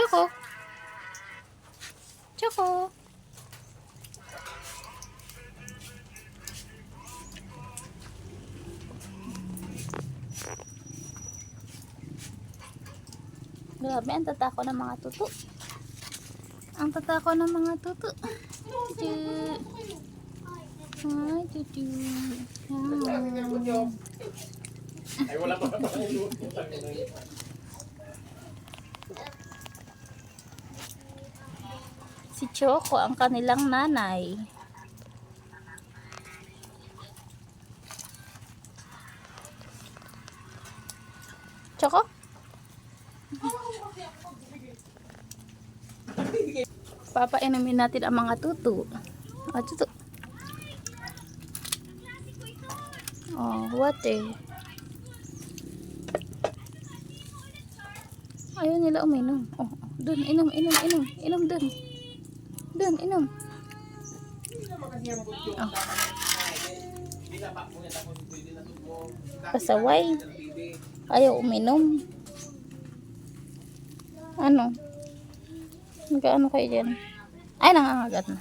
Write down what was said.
Choco. Choco. Grabe, ang tatako ng mga tuto. Ang tatako ng mga tuto. Tutu. Ay, tutu. Ay, wala pa pa. Si Choco ang kanilang nanay. Choco? Papainumin natin ang mga tuto. Ah, tuto. Oh, water. Ayaw nila uminom. Oh, dun, inom. Inom dun. Dun, inom. Oh. Pasaway. Ayaw uminom. Ano? Nagkaano kayo dyan? Ay, nangangagat na.